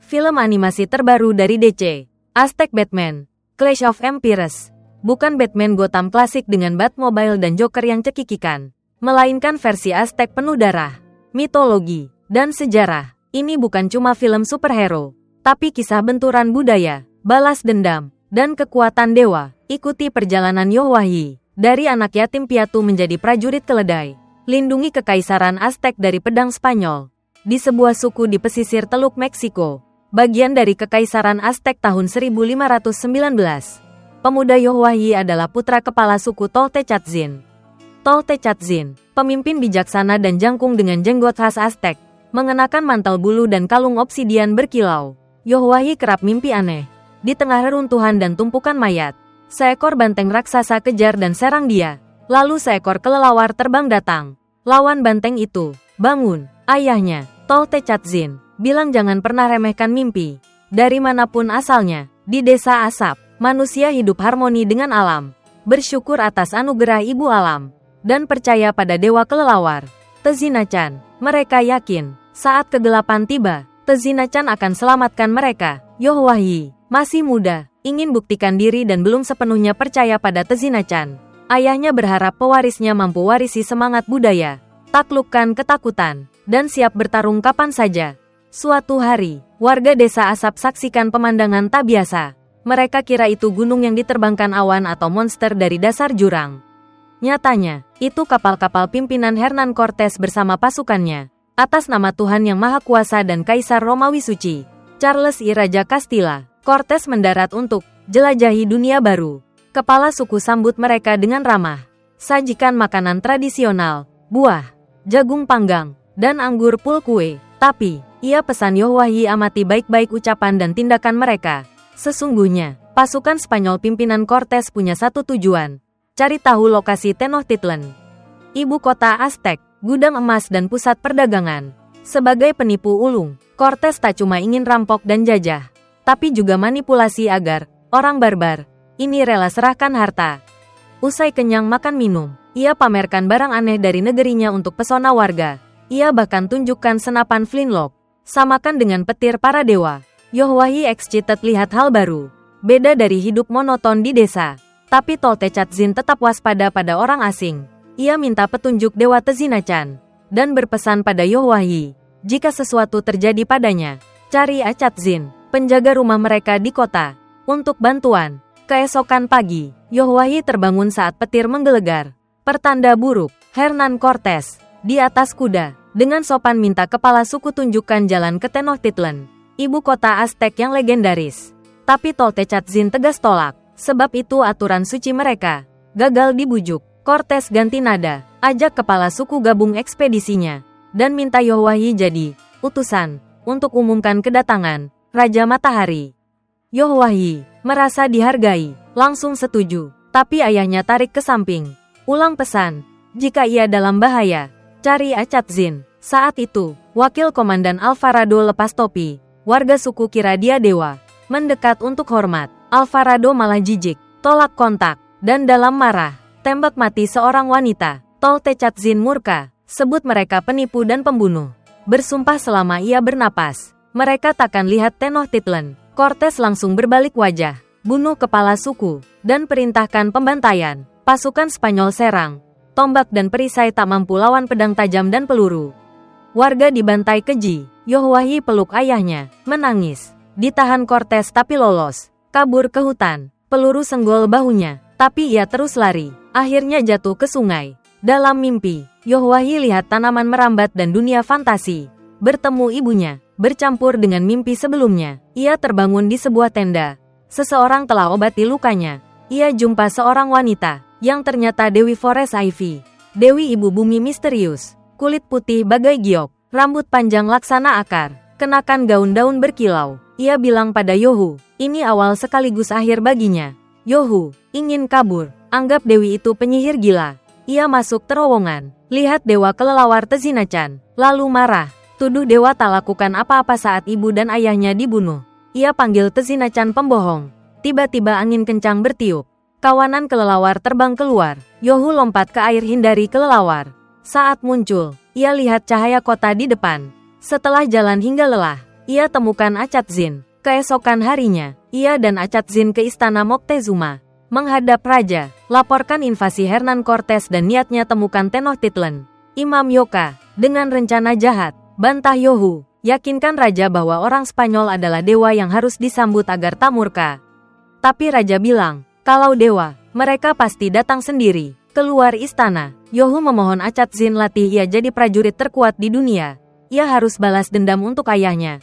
Film animasi terbaru dari DC, Aztec Batman, Clash of Empires. Bukan Batman Gotham klasik dengan Batmobile dan Joker yang cekikikan, melainkan versi Aztec penuh darah, mitologi, dan sejarah. Ini bukan cuma film superhero, tapi kisah benturan budaya, balas dendam, dan kekuatan dewa. Ikuti perjalanan Yohwahi, dari anak yatim piatu menjadi prajurit keledai. Lindungi kekaisaran Aztec dari pedang Spanyol. Di sebuah suku di pesisir Teluk Meksiko, bagian dari kekaisaran Aztec tahun 1519. Pemuda Yohwahi adalah putra kepala suku Toltecatzin. Toltecatzin, pemimpin bijaksana dan jangkung dengan jenggot khas Aztec, mengenakan mantel bulu dan kalung obsidian berkilau. Yohwahi kerap mimpi aneh. Di tengah reruntuhan dan tumpukan mayat, seekor banteng raksasa kejar dan serang dia. Lalu seekor kelelawar terbang datang. Lawan banteng itu, bangun, ayahnya, Toltecatzin, bilang jangan pernah remehkan mimpi. Dari manapun asalnya, di desa asap, manusia hidup harmoni dengan alam, bersyukur atas anugerah ibu alam, dan percaya pada dewa kelelawar, Tezinacan. Mereka yakin, saat kegelapan tiba, Tezinacan akan selamatkan mereka. Yohwahi, masih muda, ingin buktikan diri dan belum sepenuhnya percaya pada Tezinacan. Ayahnya berharap pewarisnya mampu warisi semangat budaya, taklukkan ketakutan, dan siap bertarung kapan saja. Suatu hari, warga desa asap saksikan pemandangan tak biasa. Mereka kira itu gunung yang diterbangkan awan atau monster dari dasar jurang. Nyatanya, itu kapal-kapal pimpinan Hernan Cortes bersama pasukannya. Atas nama Tuhan Yang Maha Kuasa dan Kaisar Romawi Suci, Charles I Raja Castilla, Cortes mendarat untuk jelajahi dunia baru. Kepala suku sambut mereka dengan ramah. Sajikan makanan tradisional, buah, jagung panggang, dan anggur pulkue. Tapi, ia pesan Yohwahi amati baik-baik ucapan dan tindakan mereka. Sesungguhnya, pasukan Spanyol pimpinan Cortes punya satu tujuan. Cari tahu lokasi Tenochtitlan, ibu kota Aztec, gudang emas dan pusat perdagangan. Sebagai penipu ulung, Cortes tak cuma ingin rampok dan jajah, tapi juga manipulasi agar orang barbar ini rela serahkan harta. Usai kenyang makan minum, ia pamerkan barang aneh dari negerinya untuk pesona warga. Ia bahkan tunjukkan senapan flintlock, samakan dengan petir para dewa. Yohwahi excited lihat hal baru, beda dari hidup monoton di desa. Tapi Toltecatzin tetap waspada pada orang asing. Ia minta petunjuk Dewa Tezinacan, dan berpesan pada Yohwahi, jika sesuatu terjadi padanya, cari Acatzin, penjaga rumah mereka di kota, untuk bantuan. Keesokan pagi, Yohwahi terbangun saat petir menggelegar. Pertanda buruk, Hernan Cortes, di atas kuda, dengan sopan minta kepala suku tunjukkan jalan ke Tenochtitlan, ibu kota Aztec yang legendaris. Tapi Toltecatzin tegas tolak, sebab itu aturan suci mereka. Gagal dibujuk, Cortes ganti nada, ajak kepala suku gabung ekspedisinya, dan minta Yohwahi jadi utusan untuk umumkan kedatangan Raja Matahari. Yohwahi merasa dihargai, langsung setuju, tapi ayahnya tarik ke samping. Ulang pesan, jika ia dalam bahaya, cari Acatzin. Saat itu, wakil komandan Alvarado lepas topi. Warga suku kira dia dewa. Mendekat untuk hormat, Alvarado malah jijik, tolak kontak, dan dalam marah, tembak mati seorang wanita. Toltecatzin murka, sebut mereka penipu dan pembunuh. Bersumpah selama ia bernapas, mereka takkan lihat Tenochtitlan. Cortes langsung berbalik wajah, bunuh kepala suku, dan perintahkan pembantaian. Pasukan Spanyol serang. Tombak dan perisai tak mampu lawan pedang tajam dan peluru. Warga dibantai keji. Yohwahi peluk ayahnya, menangis. Ditahan Cortes tapi lolos. Kabur ke hutan. Peluru senggol bahunya, tapi ia terus lari. Akhirnya jatuh ke sungai. Dalam mimpi, Yohwahi lihat tanaman merambat dan dunia fantasi. Bertemu ibunya, bercampur dengan mimpi sebelumnya. Ia terbangun di sebuah tenda. Seseorang telah obati lukanya. Ia jumpa seorang wanita, yang ternyata Dewi Forest Ivy. Dewi ibu bumi misterius. Kulit putih bagai giok, rambut panjang laksana akar, kenakan gaun daun berkilau. Ia bilang pada Yohu, ini awal sekaligus akhir baginya. Yohu ingin kabur, anggap Dewi itu penyihir gila. Ia masuk terowongan, lihat dewa kelelawar Tezinacan, lalu marah. Tuduh dewa tak lakukan apa-apa saat ibu dan ayahnya dibunuh. Ia panggil Tezinacan pembohong. Tiba-tiba angin kencang bertiup. Kawanan kelelawar terbang keluar. Yohu lompat ke air hindari kelelawar. Saat muncul, ia lihat cahaya kota di depan. Setelah jalan hingga lelah, ia temukan Achatzin. Keesokan harinya, ia dan Achatzin ke istana Moctezuma. Menghadap raja, laporkan invasi Hernan Cortes dan niatnya temukan Tenochtitlan. Imam Yoka, dengan rencana jahat, bantah Yohu, yakinkan raja bahwa orang Spanyol adalah dewa yang harus disambut agar tak murka. Tapi raja bilang, kalau dewa, mereka pasti datang sendiri. Keluar istana, Yohu memohon Achatzin latih ia jadi prajurit terkuat di dunia. Ia harus balas dendam untuk ayahnya.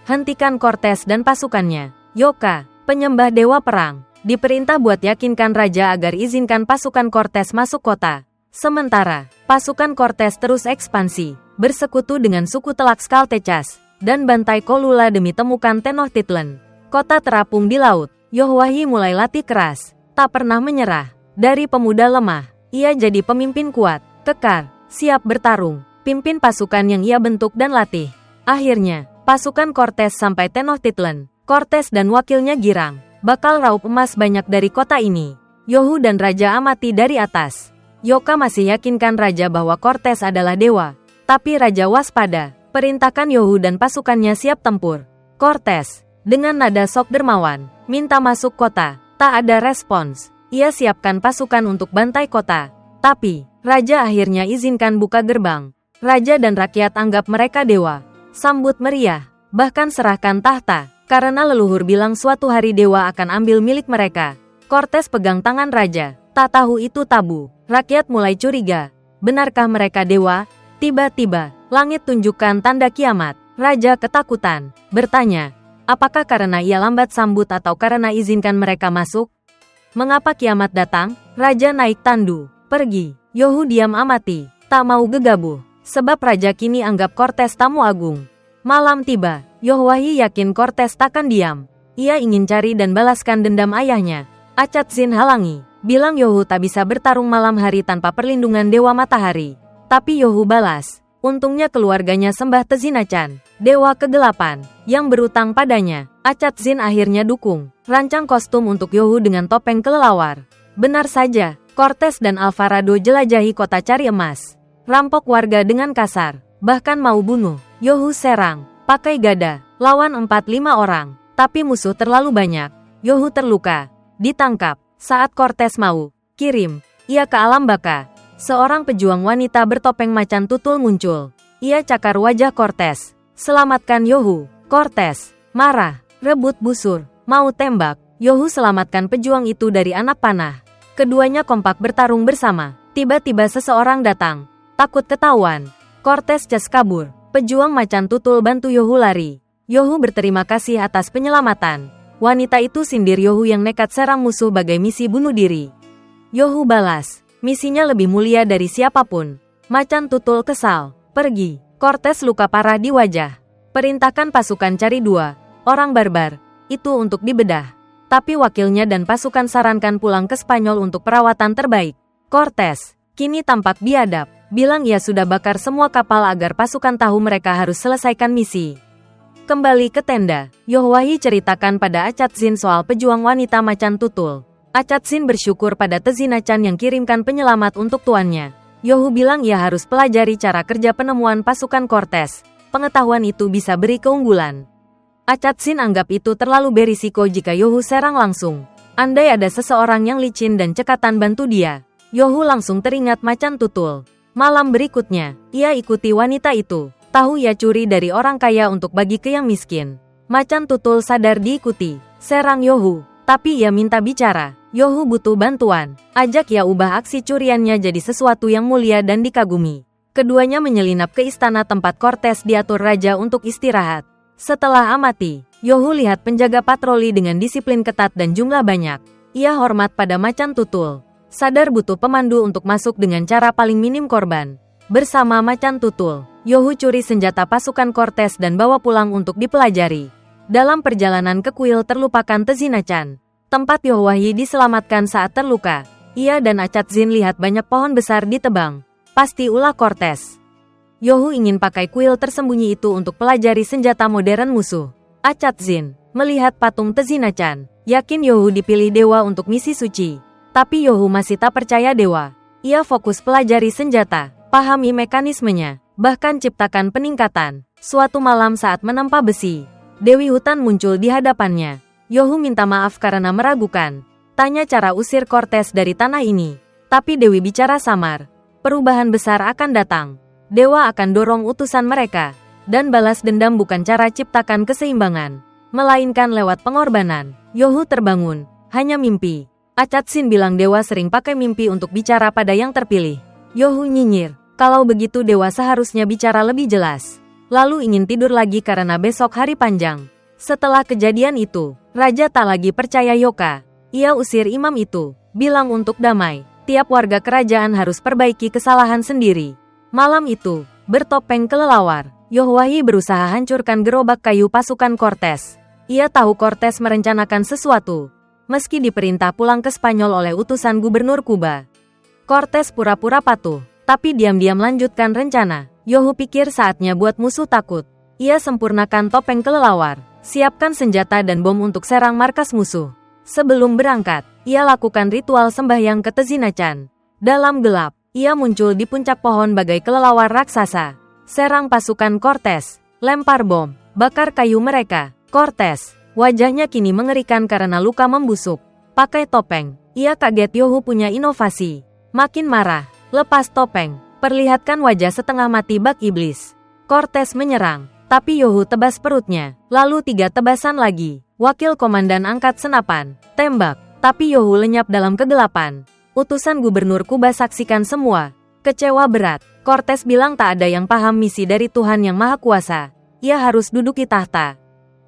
Hentikan Cortes dan pasukannya. Yoka, penyembah dewa perang, diperintah buat yakinkan raja agar izinkan pasukan Cortes masuk kota. Sementara, pasukan Cortes terus ekspansi, bersekutu dengan suku Tlaxcaltecas, dan bantai Colula demi temukan Tenochtitlan. Kota terapung di laut, Yohuahi mulai latih keras, tak pernah menyerah. Dari pemuda lemah, ia jadi pemimpin kuat, kekar, siap bertarung, pimpin pasukan yang ia bentuk dan latih. Akhirnya, pasukan Cortes sampai Tenochtitlan. Cortes dan wakilnya girang, bakal raup emas banyak dari kota ini. Yohu dan raja amati dari atas. Yoka masih yakinkan raja bahwa Cortes adalah dewa. Tapi raja waspada, perintahkan Yohu dan pasukannya siap tempur. Cortes, dengan nada sok dermawan, minta masuk kota. Tak ada respons. Ia siapkan pasukan untuk bantai kota. Tapi, raja akhirnya izinkan buka gerbang. Raja dan rakyat anggap mereka dewa. Sambut meriah, bahkan serahkan tahta. Karena leluhur bilang suatu hari dewa akan ambil milik mereka. Cortes pegang tangan raja. Tak tahu itu tabu. Rakyat mulai curiga. Benarkah mereka dewa? Tiba-tiba, langit tunjukkan tanda kiamat. Raja ketakutan. Bertanya, apakah karena ia lambat sambut atau karena izinkan mereka masuk? Mengapa kiamat datang? Raja naik tandu. Pergi. Yohu diam amati. Tak mau gegabah. Sebab raja kini anggap Cortes tamu agung. Malam tiba. Yohuahi yakin Cortes takkan diam. Ia ingin cari dan balaskan dendam ayahnya. Achatzin halangi. Bilang Yohu tak bisa bertarung malam hari tanpa perlindungan dewa matahari. Tapi Yohu balas. Untungnya keluarganya sembah Tezinacan, dewa kegelapan, yang berutang padanya. Achatzin akhirnya dukung. Rancang kostum untuk Yohu dengan topeng kelelawar. Benar saja, Cortes dan Alvarado jelajahi kota cari emas. Rampok warga dengan kasar. Bahkan mau bunuh. Yohu serang. Pakai gada, lawan 4-5 orang, tapi musuh terlalu banyak. Yohu terluka, ditangkap. Saat Cortes mau kirim ia ke alam baka, seorang pejuang wanita bertopeng macan tutul muncul. Ia cakar wajah Cortes. Selamatkan Yohu. Cortes marah, rebut busur, mau tembak. Yohu selamatkan pejuang itu dari anak panah. Keduanya kompak bertarung bersama. Tiba-tiba seseorang datang. Takut ketahuan, Cortes cas kabur. Pejuang macan tutul bantu Yohu lari. Yohu berterima kasih atas penyelamatan. Wanita itu sindir Yohu yang nekat serang musuh bagai misi bunuh diri. Yohu balas, misinya lebih mulia dari siapapun. Macan tutul kesal, pergi. Cortes luka parah di wajah. Perintahkan pasukan cari 2 orang barbar itu untuk dibedah. Tapi wakilnya dan pasukan sarankan pulang ke Spanyol untuk perawatan terbaik. Cortes kini tampak biadab. Bilang ia sudah bakar semua kapal agar pasukan tahu mereka harus selesaikan misi. Kembali ke tenda, Yohuahi ceritakan pada Achatzin soal pejuang wanita macan tutul. Achatzin bersyukur pada Tezinacan yang kirimkan penyelamat untuk tuannya. Yohu bilang ia harus pelajari cara kerja penemuan pasukan Cortes. Pengetahuan itu bisa beri keunggulan. Achatzin anggap itu terlalu berisiko jika Yohu serang langsung. Andai ada seseorang yang licin dan cekatan bantu dia, Yohu langsung teringat macan tutul. Malam berikutnya, ia ikuti wanita itu. Tahu ia curi dari orang kaya untuk bagi ke yang miskin. Macan tutul sadar diikuti. Serang Yohu. Tapi ia minta bicara. Yohu butuh bantuan. Ajak ia ubah aksi curiannya jadi sesuatu yang mulia dan dikagumi. Keduanya menyelinap ke istana tempat Cortes diatur raja untuk istirahat. Setelah amati, Yohu lihat penjaga patroli dengan disiplin ketat dan jumlah banyak. Ia hormat pada macan tutul. Sadar butuh pemandu untuk masuk dengan cara paling minim korban. Bersama macan tutul, Yohu curi senjata pasukan Cortes dan bawa pulang untuk dipelajari. Dalam perjalanan ke kuil terlupakan Tezinacan, tempat Yohuahi diselamatkan saat terluka. Ia dan Achatzin lihat banyak pohon besar ditebang. Pasti ulah Cortes. Yohu ingin pakai kuil tersembunyi itu untuk pelajari senjata modern musuh. Achatzin melihat patung Tezinacan, yakin Yohu dipilih dewa untuk misi suci. Tapi Yohu masih tak percaya dewa. Ia fokus pelajari senjata, pahami mekanismenya, bahkan ciptakan peningkatan. Suatu malam saat menempa besi, Dewi Hutan muncul di hadapannya. Yohu minta maaf karena meragukan. Tanya cara usir Cortez dari tanah ini. Tapi Dewi bicara samar. Perubahan besar akan datang. Dewa akan dorong utusan mereka. Dan balas dendam bukan cara ciptakan keseimbangan, melainkan lewat pengorbanan. Yohu terbangun. Hanya mimpi. Acatsin bilang dewa sering pakai mimpi untuk bicara pada yang terpilih. Yohu nyinyir. Kalau begitu dewa seharusnya bicara lebih jelas. Lalu ingin tidur lagi karena besok hari panjang. Setelah kejadian itu, Raja tak lagi percaya Yoka. Ia usir imam itu, bilang untuk damai. Tiap warga kerajaan harus perbaiki kesalahan sendiri. Malam itu, bertopeng kelelawar, Yohwahi berusaha hancurkan gerobak kayu pasukan Cortez. Ia tahu Cortez merencanakan sesuatu. Meski diperintah pulang ke Spanyol oleh utusan gubernur Kuba, Cortez pura-pura patuh, tapi diam-diam lanjutkan rencana. Yohu pikir saatnya buat musuh takut. Ia sempurnakan topeng kelelawar. Siapkan senjata dan bom untuk serang markas musuh. Sebelum berangkat, ia lakukan ritual sembahyang ke Tezinacan. Dalam gelap, ia muncul di puncak pohon bagai kelelawar raksasa. Serang pasukan Cortez, lempar bom, bakar kayu mereka. Cortez, wajahnya kini mengerikan karena luka membusuk. Pakai topeng, ia kaget Yohu punya inovasi. Makin marah, lepas topeng, perlihatkan wajah setengah mati bak iblis. Cortez menyerang. Tapi Yohu tebas perutnya, lalu 3 tebasan lagi. Wakil komandan angkat senapan, tembak, tapi Yohu lenyap dalam kegelapan. Utusan gubernur Kuba saksikan semua. Kecewa berat, Cortez bilang tak ada yang paham misi dari Tuhan yang Maha Kuasa. Ia harus duduki tahta.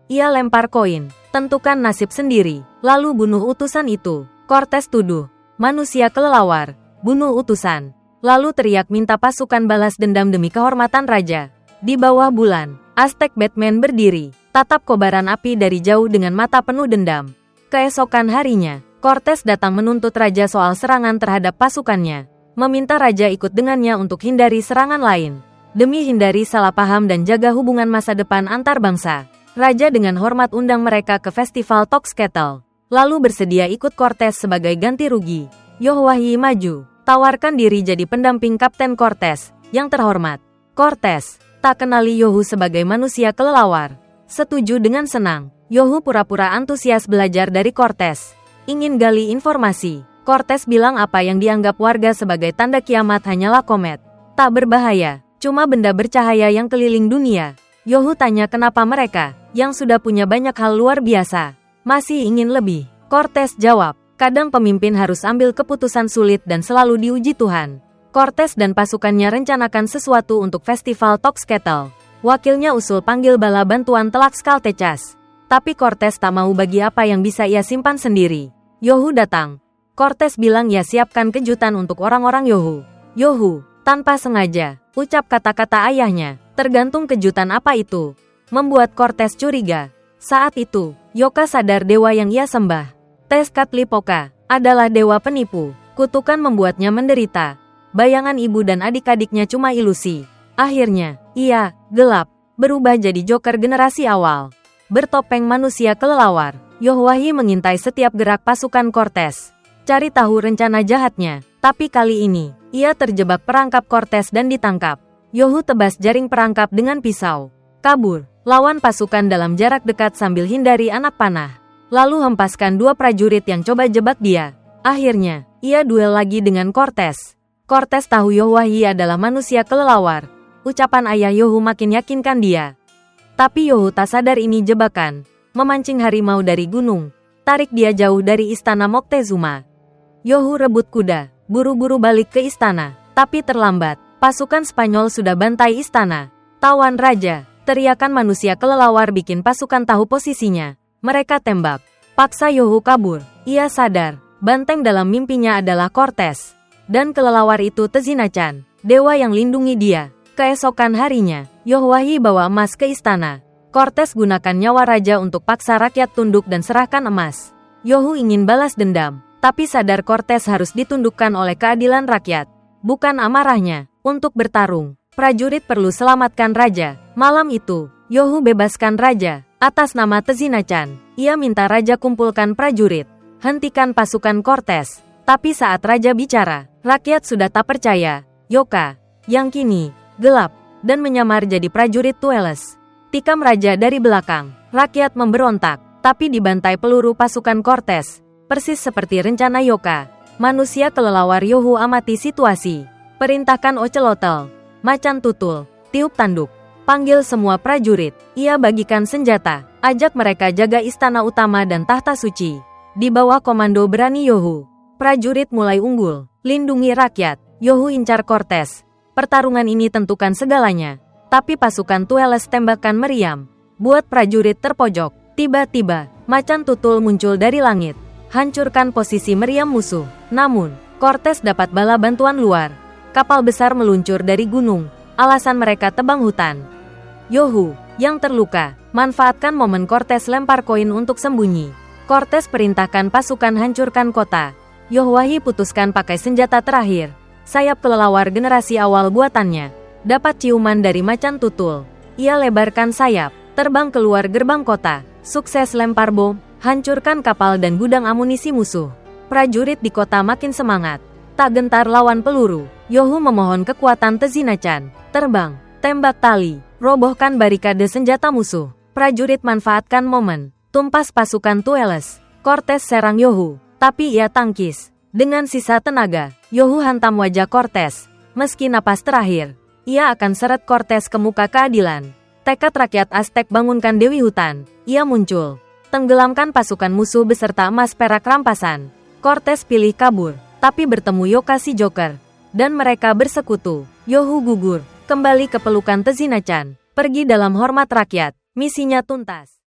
Ia lempar koin, tentukan nasib sendiri, lalu bunuh utusan itu. Cortez tuduh, manusia kelelawar, bunuh utusan. Lalu teriak minta pasukan balas dendam demi kehormatan raja. Di bawah bulan, Aztec Batman berdiri, tatap kobaran api dari jauh dengan mata penuh dendam. Keesokan harinya, Cortez datang menuntut raja soal serangan terhadap pasukannya, meminta raja ikut dengannya untuk hindari serangan lain. Demi hindari salah paham dan jaga hubungan masa depan antar bangsa, raja dengan hormat undang mereka ke festival Toxcatl, lalu bersedia ikut Cortez sebagai ganti rugi. Yohwahi maju, tawarkan diri jadi pendamping Kapten Cortez yang terhormat. Cortez tak kenali Yohu sebagai manusia kelelawar. Setuju dengan senang, Yohu pura-pura antusias belajar dari Cortez. Ingin gali informasi, Cortez bilang apa yang dianggap warga sebagai tanda kiamat hanyalah komet. Tak berbahaya, cuma benda bercahaya yang keliling dunia. Yohu tanya kenapa mereka, yang sudah punya banyak hal luar biasa, masih ingin lebih. Cortez jawab, kadang pemimpin harus ambil keputusan sulit dan selalu diuji Tuhan. Cortez dan pasukannya rencanakan sesuatu untuk festival Toxcatl. Wakilnya usul panggil bala bantuan Tlaxcaltechas. Tapi Cortez tak mau bagi apa yang bisa ia simpan sendiri. Yohu datang. Cortez bilang ia siapkan kejutan untuk orang-orang Yohu. Yohu, tanpa sengaja, ucap kata-kata ayahnya. Tergantung kejutan apa itu. Membuat Cortez curiga. Saat itu, Yoka sadar dewa yang ia sembah, Tezcatlipoca, adalah dewa penipu. Kutukan membuatnya menderita. Bayangan ibu dan adik-adiknya cuma ilusi. Akhirnya, ia, gelap, berubah jadi Joker generasi awal. Bertopeng manusia kelelawar, Yohwahi mengintai setiap gerak pasukan Cortez. Cari tahu rencana jahatnya, tapi kali ini, ia terjebak perangkap Cortez dan ditangkap. Yohu tebas jaring perangkap dengan pisau. Kabur, lawan pasukan dalam jarak dekat sambil hindari anak panah. Lalu hempaskan 2 prajurit yang coba jebak dia. Akhirnya, ia duel lagi dengan Cortez. Cortez tahu Yohwahi adalah manusia kelelawar. Ucapan ayah Yohu makin yakinkan dia. Tapi Yohu tak sadar ini jebakan. Memancing harimau dari gunung. Tarik dia jauh dari istana Moctezuma. Yohu rebut kuda, buru-buru balik ke istana. Tapi terlambat, pasukan Spanyol sudah bantai istana. Tawan raja, teriakan manusia kelelawar bikin pasukan tahu posisinya. Mereka tembak. Paksa Yohu kabur. Ia sadar, banteng dalam mimpinya adalah Cortez. Dan kelelawar itu Tezinacan, dewa yang lindungi dia. Keesokan harinya, Yohwahi bawa emas ke istana. Cortez gunakan nyawa raja untuk paksa rakyat tunduk dan serahkan emas. Yohu ingin balas dendam, tapi sadar Cortez harus ditundukkan oleh keadilan rakyat, bukan amarahnya. Untuk bertarung, prajurit perlu selamatkan raja. Malam itu, Yohu bebaskan raja. Atas nama Tezinacan, ia minta raja kumpulkan prajurit, hentikan pasukan Cortez. Tapi saat raja bicara, rakyat sudah tak percaya. Yoka, yang kini gelap, dan menyamar jadi prajurit Tueles. Tikam raja dari belakang. Rakyat memberontak, tapi dibantai peluru pasukan Cortez. Persis seperti rencana Yoka. Manusia kelelawar Yohu amati situasi. Perintahkan Ocelotl. Macan tutul. Tiup tanduk. Panggil semua prajurit. Ia bagikan senjata. Ajak mereka jaga istana utama dan tahta suci. Di bawah komando berani Yohu. Prajurit mulai unggul. Lindungi rakyat. Yohu incar Cortez. Pertarungan ini tentukan segalanya. Tapi pasukan Tueles tembakan meriam. Buat prajurit terpojok. Tiba-tiba, macan tutul muncul dari langit. Hancurkan posisi meriam musuh. Namun, Cortez dapat bala bantuan luar. Kapal besar meluncur dari gunung. Alasan mereka tebang hutan. Yohu, yang terluka, manfaatkan momen Cortez lempar koin untuk sembunyi. Cortez perintahkan pasukan hancurkan kota. Yohwahi putuskan pakai senjata terakhir. Sayap kelelawar generasi awal buatannya. Dapat ciuman dari macan tutul. Ia lebarkan sayap, terbang keluar gerbang kota. Sukses lempar bom, hancurkan kapal dan gudang amunisi musuh. Prajurit di kota makin semangat. Tak gentar lawan peluru. Yohu memohon kekuatan Tezinacan. Terbang, tembak tali, robohkan barikade senjata musuh. Prajurit manfaatkan momen. Tumpas pasukan Tueles. Cortez serang Yohu, tapi ia tangkis. Dengan sisa tenaga, Yohu hantam wajah Cortez. Meski napas terakhir, ia akan seret Cortez ke muka keadilan. Tekad rakyat Aztec bangunkan Dewi Hutan. Ia muncul. Tenggelamkan pasukan musuh beserta emas perak rampasan. Cortez pilih kabur, tapi bertemu Yoka si Joker. Dan mereka bersekutu. Yohu gugur, kembali ke pelukan Tezinacan. Pergi dalam hormat rakyat. Misinya tuntas.